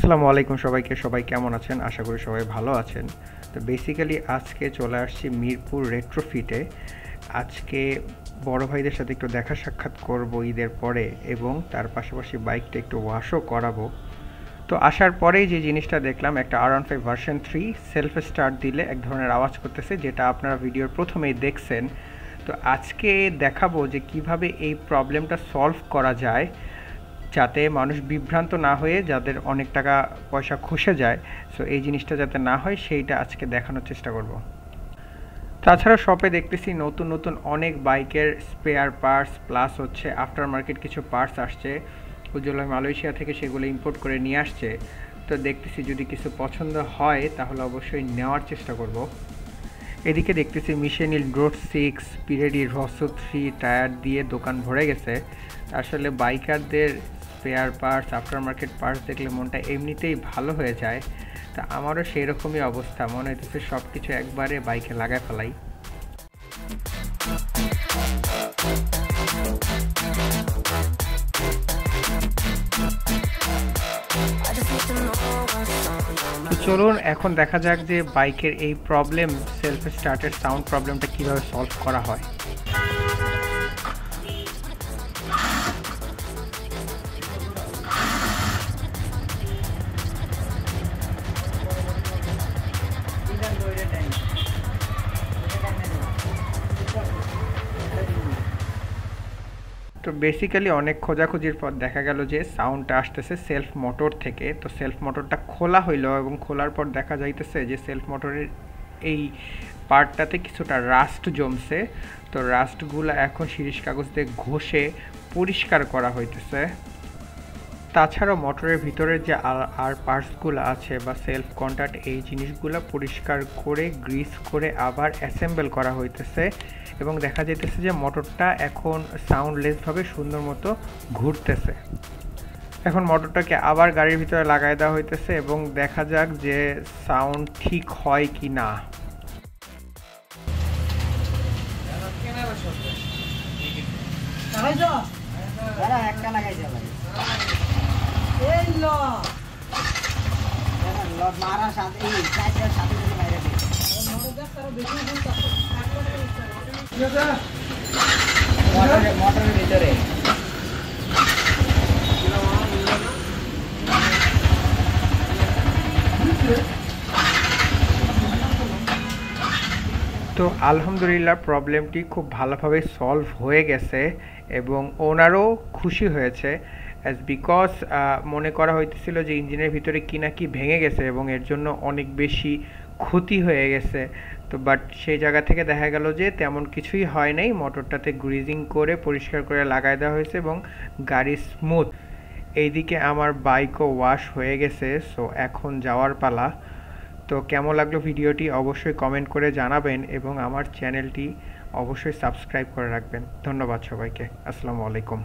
আসসালামু আলাইকুম সবাইকে। সবাই কেমন আছেন? আশা করি সবাই ভালো আছেন। তো বেসিক্যালি আজকে চলে আসছি মিরপুর রেট্রোফিটে। আজকে বড় ভাইদের সাথে একটু দেখা সাক্ষাৎ করব ঈদের পরে, এবং তার পাশাপাশি বাইকটা একটু ওয়াশও করাবো। তো আসার পরেই যে জিনিসটা দেখলাম, একটা R15 ভার্সন 3 সেলফ স্টার্ট দিলে এক ধরনের আওয়াজ করতেছে, যেটা আপনারা ভিডিওর প্রথমেই দেখছেন। তো আজকে দেখাবো যে কিভাবে এই প্রবলেমটা সলভ করা যায়, যাতে মানুষ বিভ্রান্ত না হয়ে যাদের অনেক টাকা পয়সা খসে যায়, সো এই জিনিসটা যাতে না হয় সেইটা আজকে দেখানোর চেষ্টা করব। তাছাড়া শপে দেখতেছি নতুন নতুন অনেক বাইকের স্পেয়ার পার্টস প্লাস হচ্ছে আফটার মার্কেট কিছু পার্টস আসছে। উজ্জ্বল মালয়েশিয়া থেকে সেগুলো ইম্পোর্ট করে নিয়ে আসছে। তো দেখতেছি যদি কিছু পছন্দ হয় তাহলে অবশ্যই নেওয়ার চেষ্টা করব। এদিকে দেখতেছি Michelin road 6 Pirelli Rosso 3 tyre দিয়ে দোকান ভরে গেছে। আসলে বাইকারদের spare parts aftermarket parts দেখলে মনটা এমনিতেই ভালো হয়ে যায়। তা আমারও সেই রকমই অবস্থা, মনে হইতেছে সব কিছু একবারে বাইকে লাগায় ফেলাই। তো চলুন এখন দেখা যাক যে বাইকের এই প্রবলেম, সেলফ স্টার্টের সাউন্ড প্রবলেমটা কিভাবে সলভ করা হয়। তো বেসিক্যালি অনেক খোঁজাখুঁজির পর দেখা গেল যে সাউন্ডটা আসতেছে সেলফ মোটর থেকে। তো সেলফ মোটরটা খোলা হইলো এবং খোলার পর দেখা যাইতেছে যে সেলফ মোটরের এই পার্টটাতে কিছুটা রাস্ট জমছে। তো রাস্টগুলো এখন শিরিষ কাগজ দিয়ে ঘষে পরিষ্কার করা হইতেছে। তাছাড়াও মোটরের ভিতরে যে আর পার্টসগুলো আছে বা সেলফ কন্ট্যাক্ট, এই জিনিসগুলো পরিষ্কার করে গ্রিস করে আবার অ্যাসেম্বল করা হইতেছে, এবং দেখা যাইতেছে যে মোটরটা এখন সাউন্ডলেসভাবে সুন্দর মতো ঘুরতেছে। এখন মোটরটাকে আবার গাড়ির ভিতরে লাগাই দেওয়া হইতেছে এবং দেখা যাক যে সাউন্ড ঠিক হয় কি না। মোটরের ভিতরে তো আলহামদুলিল্লাহ প্রবলেমটি খুব ভালোভাবে সলভ হয়ে গেছে এবং ওনারও খুশি হয়েছে, অ্যাজ বিকজ মনে করা হইতেছিল যে ইঞ্জিনের ভিতরে কি না কি ভেঙে গেছে এবং এর জন্য অনেক বেশি ক্ষতি হয়ে গেছে। তো বাট সেই জায়গা থেকে দেখা গেল যে তেমন কিছুই হয় নাই, মোটরটাতে গ্রিজিং করে পরিষ্কার করে লাগাই দেওয়া হয়েছে এবং গাড়ি স্মুথ। এইদিকে আমার বাইকও ওয়াশ হয়ে গেছে, সো এখন যাওয়ার পালা। তো কেমন লাগলো ভিডিওটি অবশ্যই কমেন্ট করে জানাবেন এবং আমার চ্যানেলটি অবশ্যই সাবস্ক্রাইব করে রাখবেন। ধন্যবাদ সবাইকে। আসসালামু আলাইকুম।